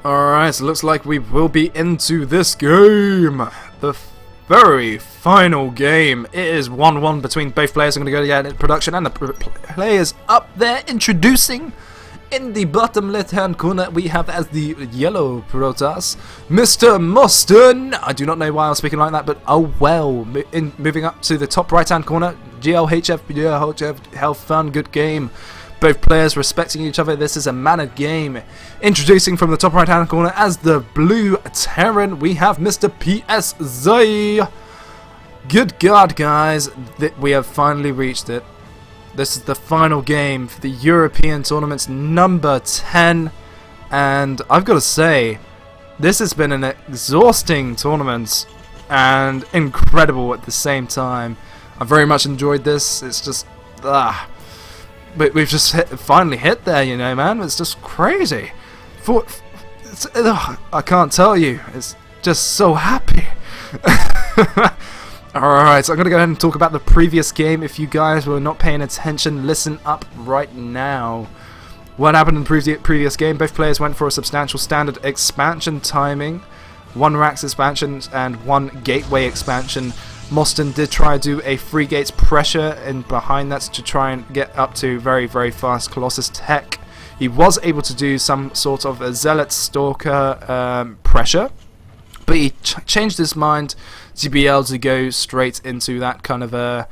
Alright, so it looks like we will be into this game. The very final game. It is 1-1 between both players. I'm going to go to get production and the players up there introducing. In the bottom left hand corner we have as the yellow Protoss, Mr. mOsTeN. I do not know why I was speaking like that, but oh well. Moving up to the top right hand corner, GLHF, have fun, good game. Both players respecting each other. This is a mannered game. Introducing from the top right hand corner as the blue Terran, we have Mr. PSZ. Good God, guys, we have finally reached it. This is the final game for the European tournaments number 10, and I've got to say, this has been an exhausting tournament and incredible at the same time. I very much enjoyed this. It's just, but we've just finally hit there, you know, man. It's just crazy. I can't tell you. It's just so happy. Alright, so I'm going to go ahead and talk about the previous game. If you guys were not paying attention, listen up right now. What happened in the previous game? Both players went for a substantial standard expansion timing. 1 Rax expansion and 1 gateway expansion. mOsTeN did try to do a 3 gates pressure and behind that to try and get up to very, very fast Colossus tech. He was able to do some sort of a Zealot Stalker pressure, but he changed his mind to be able to go straight into that kind of a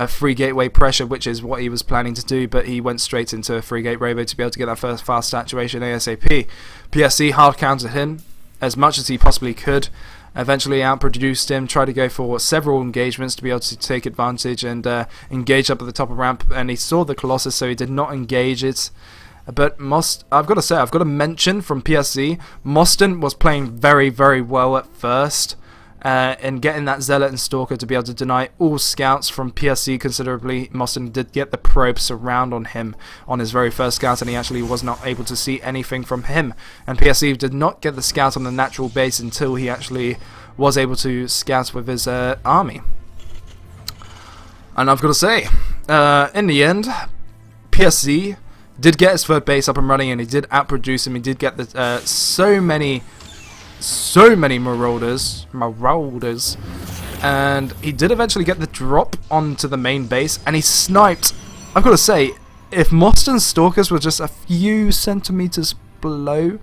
3 gateway pressure, which is what he was planning to do, but he went straight into a 3 gate robo to be able to get that first fast saturation ASAP. PSC hard countered him as much as he possibly could, eventually outproduced him, tried to go for several engagements to be able to take advantage and engage up at the top of ramp, and he saw the Colossus, so he did not engage it. But I've got to mention from PSC, mOsTeN was playing very, very well at first, in getting that Zealot and Stalker to be able to deny all scouts from PSC considerably. mOsTeN did get the probe surround on him on his very first scout, and he actually was not able to see anything from him. And PSC did not get the scout on the natural base until he actually was able to scout with his army. And I've got to say, in the end, PSC did get his third base up and running, and he did outproduce him. He did get the so many marauders, and he did eventually get the drop onto the main base, and he sniped. I've got to say, if mOsTEN's Stalkers were just a few centimeters below,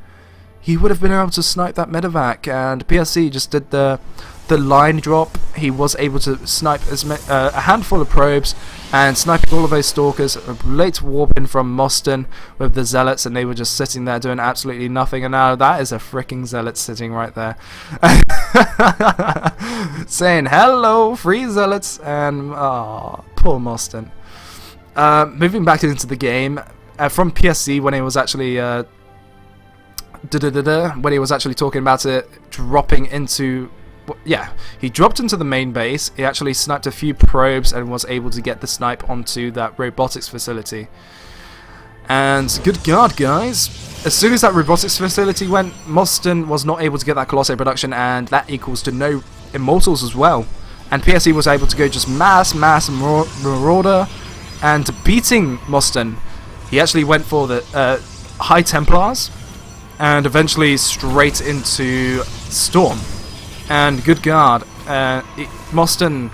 he would have been able to snipe that medevac, and PSC just did the line drop. He was able to snipe a handful of probes and sniping all of those Stalkers. A late warp in from mOsTeN with the Zealots, and they were just sitting there doing absolutely nothing. And now that is a freaking Zealot sitting right there saying hello, free Zealots, and poor mOsTeN. Moving back into the game, from PSC, when he was actually talking about it dropping into, he dropped into the main base. He actually sniped a few probes and was able to get the snipe onto that robotics facility. And good God, guys, as soon as that robotics facility went, mOsTeN was not able to get that Colossi production, and that equals to no Immortals as well. And PSE was able to go just mass Marauder, and beating mOsTeN, he actually went for the High Templars, and eventually straight into Storm. And good God, mOsTeN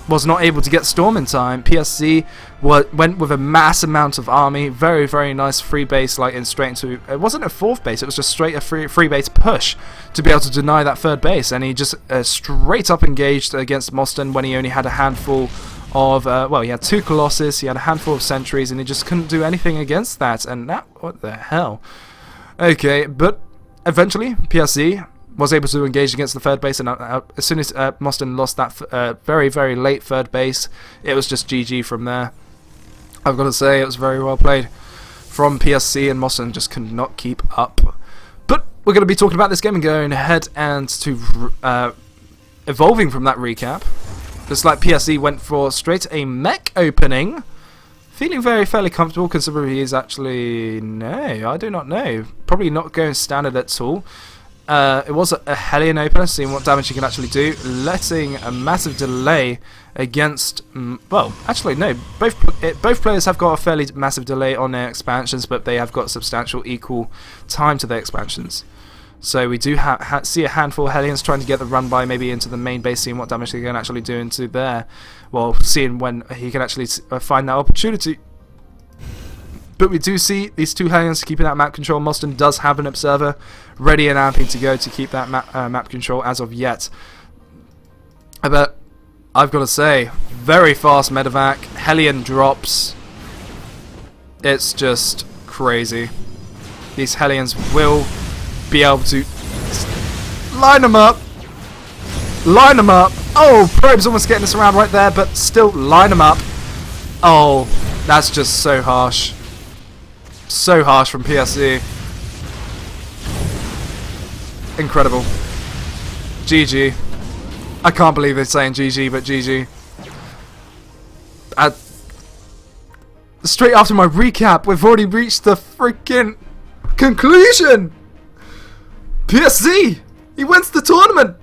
was not able to get Storm in time. PSC went with a mass amount of army, very, very nice free base, straight into, it wasn't a 4th base, it was just straight a free base push to be able to deny that 3rd base, and he just straight up engaged against mOsTeN when he only had a handful of, he had 2 Colossus, he had a handful of sentries, and he just couldn't do anything against that, and that, what the hell. Okay, but eventually PSC was able to engage against the 3rd base, and as soon as mOsTeN lost that very, very late 3rd base, it was just GG from there. I've got to say, it was very well played from PSC, and mOsTeN just could not keep up. But we're going to be talking about this game and going ahead and to evolving from that recap. Just like PSC went for straight a mech opening, feeling fairly comfortable, considering he is actually, no, I do not know, probably not going standard at all. It was a Hellion opener, seeing what damage he can actually do, letting a massive delay against, well, actually no, both players have got a fairly massive delay on their expansions, but they have got substantial equal time to their expansions. So we do see a handful of Hellions trying to get the run by maybe into the main base, seeing what damage they can actually do into there. Well, seeing when he can actually find that opportunity. But we do see these two Hellions keeping that map control. mOsTeN does have an observer ready and amping to go to keep that map control as of yet. But I've got to say, very fast medevac, Hellion drops. It's just crazy. These Hellions will be able to line them up. Line them up. Oh, Probe's almost getting us around right there, but still line them up. Oh, that's just so harsh. So harsh from PSC. Incredible. GG. I can't believe they're saying GG, but GG. Straight after my recap, we've already reached the freaking conclusion! PSC! He wins the tournament!